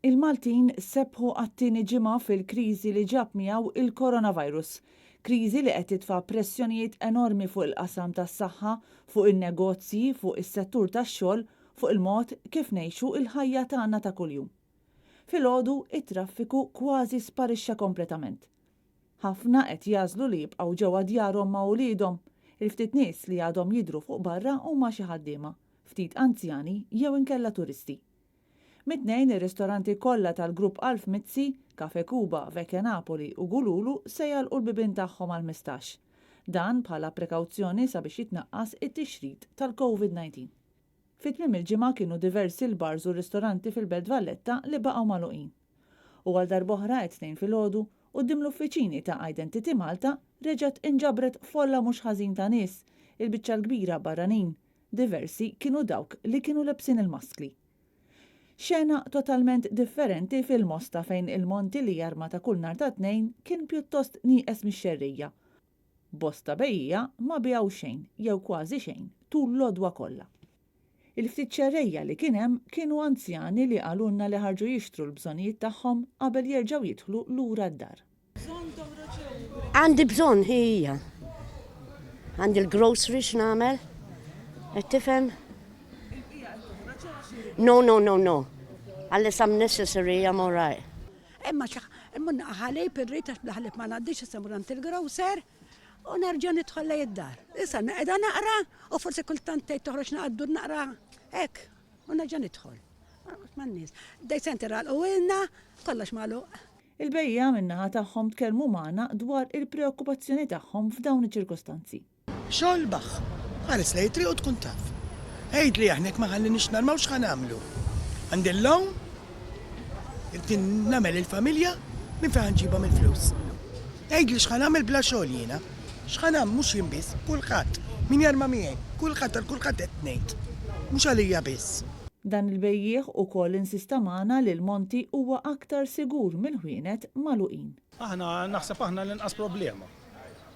Il-Maltin sebħu għat-tieni ġimgħa fil-kriżi li ġab miegħu il-coronavirus. Kriżi li qed titfa' pressjonijiet enormi fuq il-qasam tas-saħħa, fuq in-negozji, fuq is-settur tax-xogħol, fuq il-mod kif ngħixu il-ħajja tagħna ta' kuljum. Filgħodu it-traffiku kważi sparixxa kompletament. Ħafna qed jażlu li jibqgħu ġewwa djarhom ma' wliedhom, il-ftit nies li għadhom jidhru fuq barra huma xi ħaddiema, ftit anzjani jew inkella turisti. Mit-tnejn ir-ristoranti kollha tal-grupp Alf Mizzi, Cafe Cuba, Vecchia Napoli u Gululu se jalqu l-bibien tagħhom għal-15. Dan bħala prekawzjoni sabiex jitnaqqas it-tixrid tal-COVID-19. Fit-tmiem il-ġimgħa kienu diversi l-bars u ristoranti fil-Belt Valletta li baqgħu magħluqin. U għal darb'oħra t-tnejn filgħodu quddiem l-uffiċini ta' Identity Malta reġgħet inġabret folla mhux ħażin ta' nies, il-biċċa l-kbira barranin. Diversi kienu dawk li kienu lebsin il-maskli. Xena totalment differenti fil-Mosta fejn il-monti li jarma ta' kull nhar ta' tnejn kien pjuttost nieqes mix-xerrija. Bosta bejja ma bijaw xejn, jew kważi xejn, tul l-odwa kollha. Il-ftit xerrejja li kien hemm kienu anzjani li qalulna li ħarġu jixtru l-bżonijiet tagħhom qabel jerġgħu jidħlu lura d-dar. Għandi bżonn hija. Għandi l-grocery x'nagħmel? Qed tifhem? No. Unless I'm necessary, I'm all right. Imma imma ħalej pirrita blaħlib ma ngħaddix semurant il-grocer u nerġa' nidħol lej id-dar. Issa qiegħda naqra u forsi kultant tgħid toħroġ naqaddu naqra hekk u nerġa' nidħol. Man-nies. Dej senter għal ilna kollox magħluq. Il-bejja min-naħa tagħhom tkellmu magħna dwar il-preokkupazzjoni tagħhom f'dawn iċ-ċirkostanzi. Xolbaħ, ħares lej triq u tkun taf. Ejt li aħnek ma ħallinix narmaw x'ħan għamlu. Għandillhom irtin nagħmel il-familja minn fejn ġibha mill-flus. Ejt li x'ħan għamel bla xogħol jiena. X'ħan għamel mhux jien biss, kulħadd. Min jarma miegħi, kulħadd għal kulħadd qed ngħid. Mhux għalija biss. Dan il-bejjieħ ukoll insista magħna li l-monti huwa aktar sigur mill-ħwienet magħluqin. Aħna naħseb aħna l-inqas problema.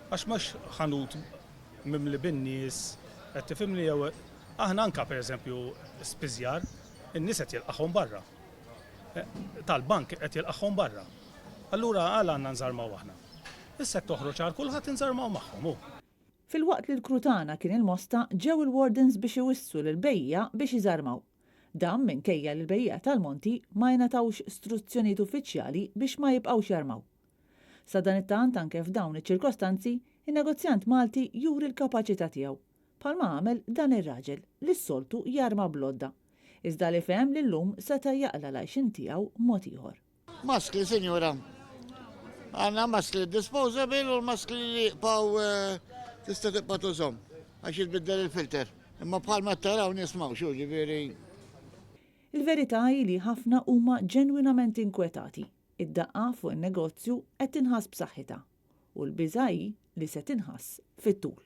Għax mhux ħanut mimli bin-nies qed tifhimni jew aħna anka pereżempju spiżjar in-nies qed jilqagħhom barra. Tal-bank qed jilqagħhom barra. Allura għandna nżarmaw aħna. Issa toħroġ għal kulħadd inżarmaw magħhom hu. Fil-waqt li l-Krutana kien il-Mosta ġew il-wardens biex iwissu lill-bejja biex iżarmaw. Dan minkejja li l-bejja tal-Monti ma jnatawx istruzzjonijiet uffiċjali biex ma jibqgħux jarmaw. Sa dan it-tant anke f'dawn iċ-ċirkostanzi, in-negozjant Malti juri l-kapaċità tiegħu. Palma għamel dan ir-raġel li s-soltu jarma blodda. Iżda li fehem li llum seta' jaqla l-għajxin tiegħu mod ieħor. Maskli, sinjura. Għandna maskli disposable u l-maskli li jibqgħu tista' tibqa' tużhom għax jitbiddel il-filter. Imma bħalma taraw nismaw xu ġifieri. Il-verità hi li ħafna huma ġenwinament inkwetati. Id-daqqa fuq in-negozju qed tinħass b'saħħitha u l-biża' hi li se tinħass fit-tul.